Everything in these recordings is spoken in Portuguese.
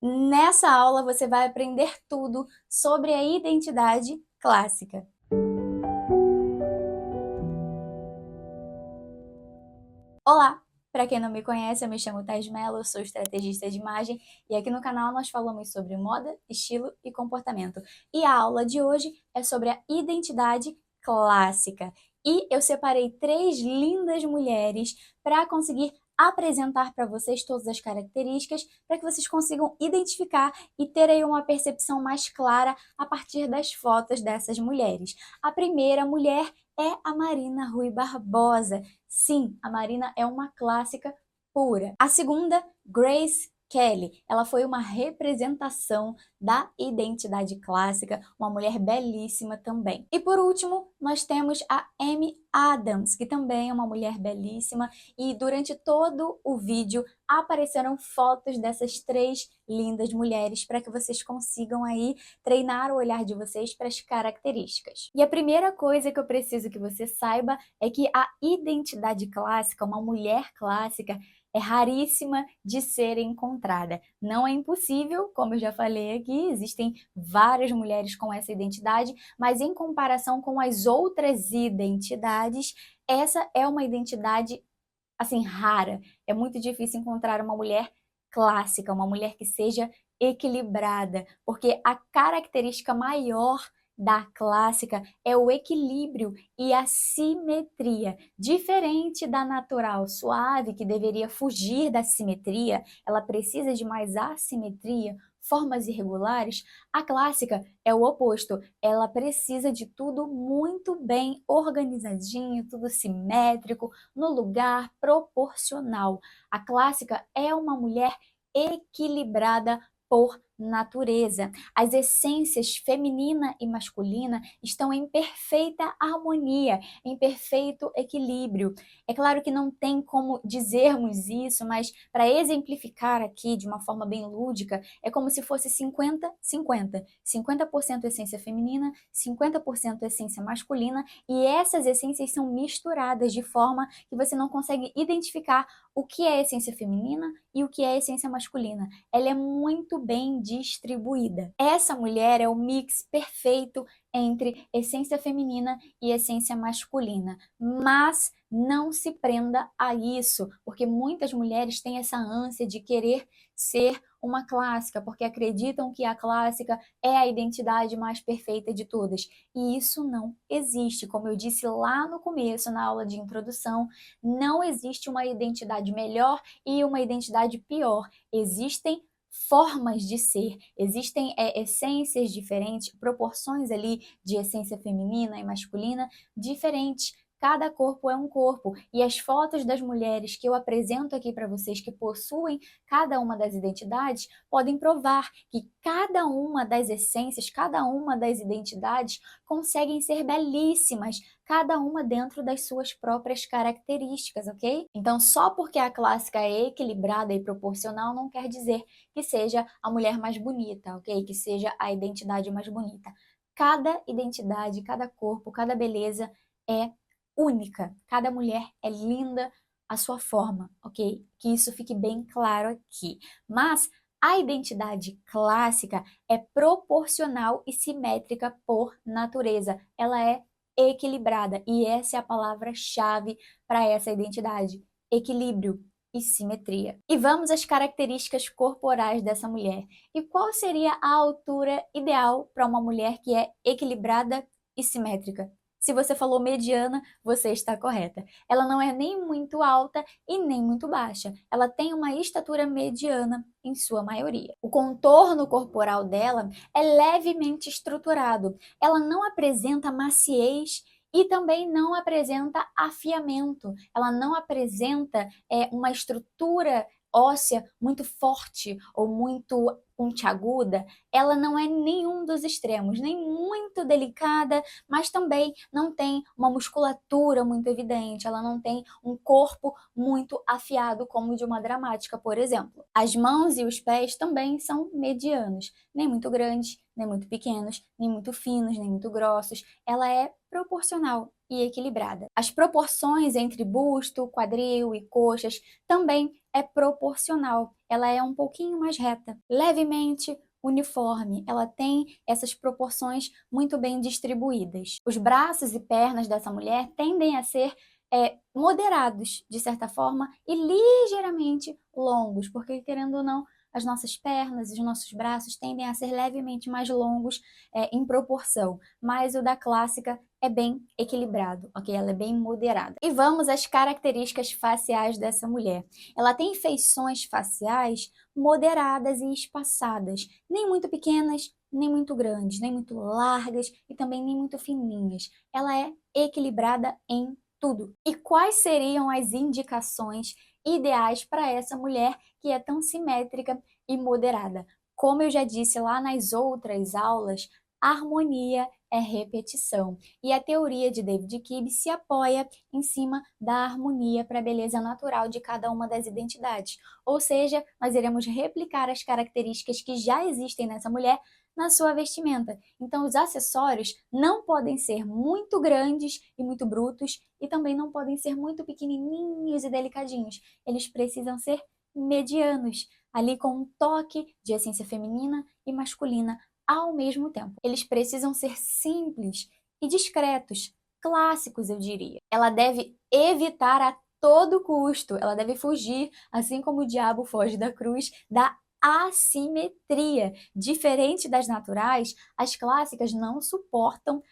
Nessa aula você vai aprender tudo sobre a identidade clássica. Olá! Para quem não me conhece, eu me chamo Thais Mello, eu sou estrategista de imagem e aqui no canal nós falamos sobre moda, estilo e comportamento. E a aula de hoje é sobre a identidade clássica. E eu separei 3 lindas mulheres para conseguir apresentar para vocês todas as características, para que vocês consigam identificar e ter aí uma percepção mais clara a partir das fotos dessas mulheres. A primeira mulher é a Marina Rui Barbosa. Sim, a Marina é uma clássica pura. A segunda, Grace Kelly. Ela foi uma representação da identidade clássica, uma mulher belíssima também. E por último, nós temos a Amy Adams, que também é uma mulher belíssima, e durante todo o vídeo apareceram fotos dessas 3 lindas mulheres para que vocês consigam aí treinar o olhar de vocês para as características. E a primeira coisa que eu preciso que você saiba é que a identidade clássica, uma mulher clássica, é raríssima de ser encontrada. Não é impossível, como eu já falei aqui, existem várias mulheres com essa identidade, mas em comparação com as outras identidades, essa é uma identidade assim rara. É muito difícil encontrar uma mulher clássica, uma mulher que seja equilibrada, porque a característica maior da clássica é o equilíbrio e a simetria. Diferente da natural suave, que deveria fugir da simetria, ela precisa de mais assimetria, formas irregulares, a clássica é o oposto. Ela precisa de tudo muito bem organizadinho, tudo simétrico, no lugar proporcional. A clássica é uma mulher equilibrada por natureza. As essências feminina e masculina estão em perfeita harmonia, em perfeito equilíbrio. É claro que não tem como dizermos isso, mas para exemplificar aqui de uma forma bem lúdica, é como se fosse 50-50. 50% essência feminina, 50% essência masculina, e essas essências são misturadas de forma que você não consegue identificar o que é essência feminina e o que é essência masculina. Ela é muito bem distribuída. Essa mulher é o mix perfeito entre essência feminina e essência masculina. Mas não se prenda a isso, porque muitas mulheres têm essa ânsia de querer ser uma clássica, porque acreditam que a clássica é a identidade mais perfeita de todas. E isso não existe. Como eu disse lá no começo, na aula de introdução, não existe uma identidade melhor e uma identidade pior. Existem formas de ser, existem essências diferentes, proporções ali de essência feminina e masculina diferentes. Cada corpo é um corpo, e as fotos das mulheres que eu apresento aqui para vocês que possuem cada uma das identidades podem provar que cada uma das essências, cada uma das identidades conseguem ser belíssimas, cada uma dentro das suas próprias características, ok? Então, só porque a clássica é equilibrada e proporcional não quer dizer que seja a mulher mais bonita, ok? Que seja a identidade mais bonita. Cada identidade, cada corpo, cada beleza é única. Cada mulher é linda à sua forma, ok? Que isso fique bem claro aqui. Mas a identidade clássica é proporcional e simétrica por natureza. Ela é equilibrada e essa é a palavra-chave para essa identidade: equilíbrio e simetria. E vamos às características corporais dessa mulher. E qual seria a altura ideal para uma mulher que é equilibrada e simétrica? Se você falou mediana, você está correta. Ela não é nem muito alta e nem muito baixa. Ela tem uma estatura mediana em sua maioria. O contorno corporal dela é levemente estruturado. Ela não apresenta maciez e também não apresenta afiamento. Ela não apresenta uma estrutura óssea muito forte ou muito pontiaguda. Ela não é nenhum dos extremos, nem muito delicada, mas também não tem uma musculatura muito evidente, ela não tem um corpo muito afiado como o de uma dramática, por exemplo. As mãos e os pés também são medianos, nem muito grandes, nem muito pequenos, nem muito finos, nem muito grossos. Ela é proporcional e equilibrada. As proporções entre busto, quadril e coxas também é proporcional. Ela é um pouquinho mais reta, levemente uniforme. Ela tem essas proporções muito bem distribuídas. Os braços e pernas dessa mulher tendem a ser moderados, de certa forma, e ligeiramente longos, porque, querendo ou não, as nossas pernas e os nossos braços tendem a ser levemente mais longos em proporção, mas o da clássica é bem equilibrado, ok? Ela é bem moderada. E vamos às características faciais dessa mulher. Ela tem feições faciais moderadas e espaçadas, nem muito pequenas, nem muito grandes, nem muito largas e também nem muito fininhas. Ela é equilibrada em tudo. E quais seriam as indicações ideais para essa mulher que é tão simétrica e moderada? Como eu já disse lá nas outras aulas, harmonia é repetição. E a teoria de David Kibb se apoia em cima da harmonia para a beleza natural de cada uma das identidades. Ou seja, nós iremos replicar as características que já existem nessa mulher na sua vestimenta. Então, os acessórios não podem ser muito grandes e muito brutos e também não podem ser muito pequenininhos e delicadinhos. Eles precisam ser medianos, ali com um toque de essência feminina e masculina ao mesmo tempo. Eles precisam ser simples e discretos, clássicos, eu diria. Ela deve evitar a todo custo, ela deve fugir, assim como o diabo foge da cruz, da assimetria. Diferente das naturais, as clássicas não suportam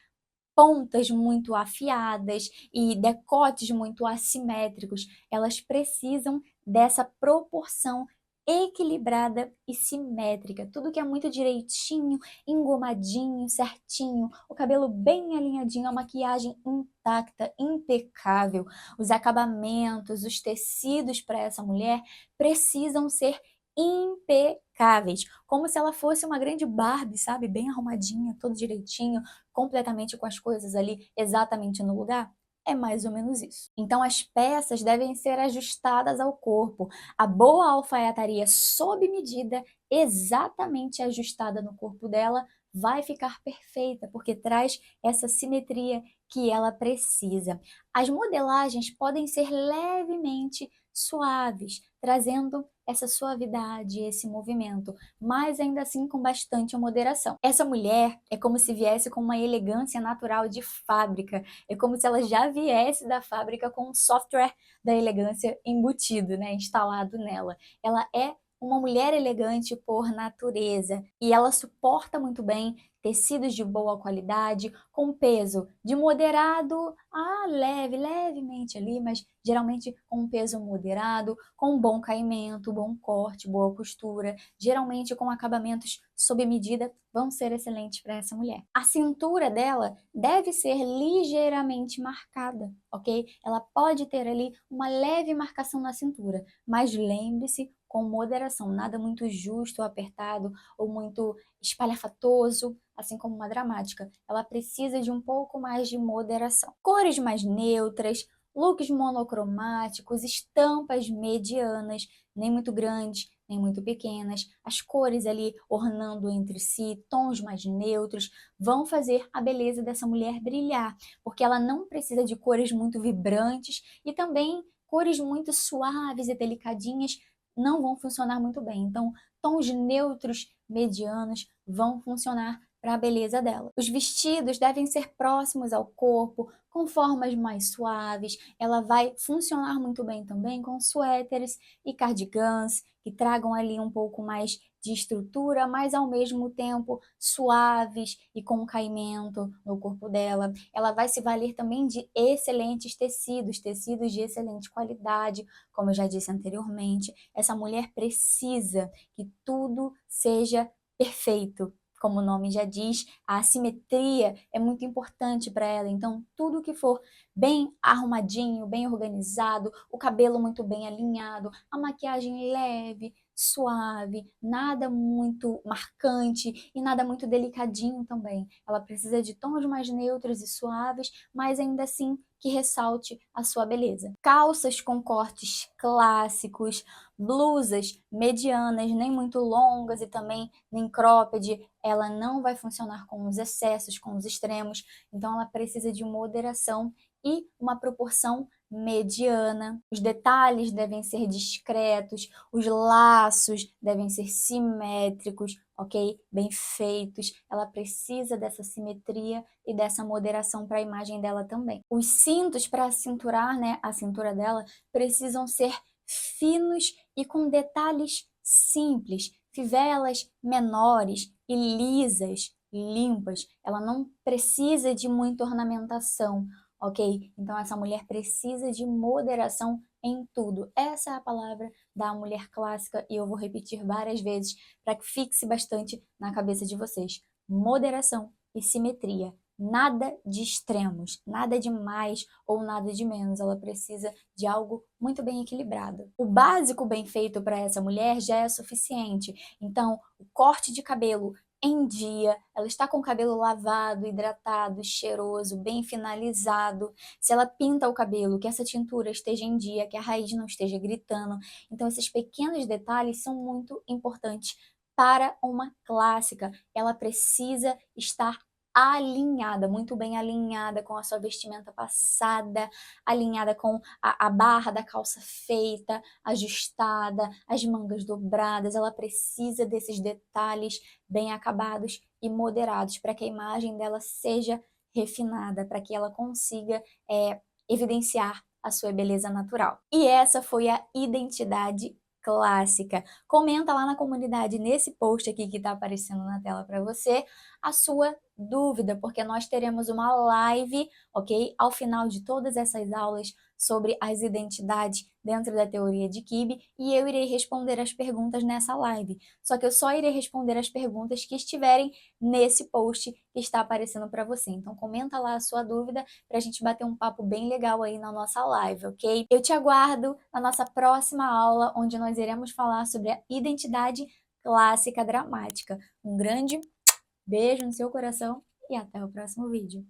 pontas muito afiadas e decotes muito assimétricos. Elas precisam dessa proporção equilibrada e simétrica. Tudo que é muito direitinho, engomadinho, certinho, o cabelo bem alinhadinho, a maquiagem intacta, impecável, os acabamentos, os tecidos para essa mulher precisam ser impecáveis, como se ela fosse uma grande Barbie, sabe? Bem arrumadinha, todo direitinho, completamente com as coisas ali exatamente no lugar. É mais ou menos isso. Então as peças devem ser ajustadas ao corpo. A boa alfaiataria sob medida, exatamente ajustada no corpo dela, vai ficar perfeita, porque traz essa simetria que ela precisa. As modelagens podem ser levemente suaves, trazendo essa suavidade, esse movimento, mas ainda assim com bastante moderação. Essa mulher é como se viesse com uma elegância natural de fábrica, é como se ela já viesse da fábrica com um software da elegância embutido, né, instalado nela. Ela é uma mulher elegante por natureza e ela suporta muito bem tecidos de boa qualidade, com peso de moderado a leve, levemente ali, mas geralmente com um peso moderado, com um bom caimento, bom corte, boa costura, geralmente com acabamentos sob medida, vão ser excelentes para essa mulher. A cintura dela deve ser ligeiramente marcada, ok? Ela pode ter ali uma leve marcação na cintura, mas lembre-se com moderação, nada muito justo ou apertado ou muito espalhafatoso, assim como uma dramática. Ela precisa de um pouco mais de moderação. Cores mais neutras, looks monocromáticos, estampas medianas, nem muito grandes, nem muito pequenas, as cores ali ornando entre si, tons mais neutros, vão fazer a beleza dessa mulher brilhar, porque ela não precisa de cores muito vibrantes e também cores muito suaves e delicadinhas não vão funcionar muito bem. Então, tons neutros, medianos, vão funcionar para a beleza dela. Os vestidos devem ser próximos ao corpo, com formas mais suaves. Ela vai funcionar muito bem também com suéteres e cardigans, que tragam ali um pouco mais de estrutura, mas ao mesmo tempo suaves e com caimento no corpo dela. Ela vai se valer também de excelentes tecidos, tecidos de excelente qualidade, como eu já disse anteriormente. Essa mulher precisa que tudo seja perfeito. Como o nome já diz, a assimetria é muito importante para ela. Então, tudo que for bem arrumadinho, bem organizado, o cabelo muito bem alinhado, a maquiagem leve, suave, nada muito marcante e nada muito delicadinho também. Ela precisa de tons mais neutros e suaves, mas ainda assim que ressalte a sua beleza. Calças com cortes clássicos, blusas medianas, nem muito longas e também nem cropped, ela não vai funcionar com os excessos, com os extremos, então ela precisa de moderação e uma proporção mediana. Os detalhes devem ser discretos, os laços devem ser simétricos, ok? Bem feitos. Ela precisa dessa simetria e dessa moderação para a imagem dela também. Os cintos para cinturar, né, a cintura dela precisam ser finos e com detalhes simples, fivelas menores e lisas, limpas. Ela não precisa de muita ornamentação, ok? Então essa mulher precisa de moderação em tudo. Essa é a palavra da mulher clássica e eu vou repetir várias vezes para que fixe bastante na cabeça de vocês. Moderação e simetria. Nada de extremos, nada de mais ou nada de menos. Ela precisa de algo muito bem equilibrado. O básico bem feito para essa mulher já é suficiente. Então, o corte de cabelo em dia, ela está com o cabelo lavado, hidratado, cheiroso, bem finalizado. Se ela pinta o cabelo, que essa tintura esteja em dia, que a raiz não esteja gritando. Então, esses pequenos detalhes são muito importantes para uma clássica. Ela precisa estar alinhada, muito bem alinhada com a sua vestimenta passada, alinhada com a barra da calça feita, ajustada, as mangas dobradas. Ela precisa desses detalhes bem acabados e moderados para que a imagem dela seja refinada, para que ela consiga evidenciar a sua beleza natural. E essa foi a identidade clássica. Comenta lá na comunidade, nesse post aqui que está aparecendo na tela para você, a sua dúvida, porque nós teremos uma live, ok? Ao final de todas essas aulas sobre as identidades dentro da teoria de Kibbe, e eu irei responder as perguntas nessa live. Só que eu só irei responder as perguntas que estiverem nesse post que está aparecendo para você. Então comenta lá a sua dúvida para a gente bater um papo bem legal aí na nossa live, ok? Eu te aguardo na nossa próxima aula, onde nós iremos falar sobre a identidade clássica dramática. Um grande beijo no seu coração e até o próximo vídeo.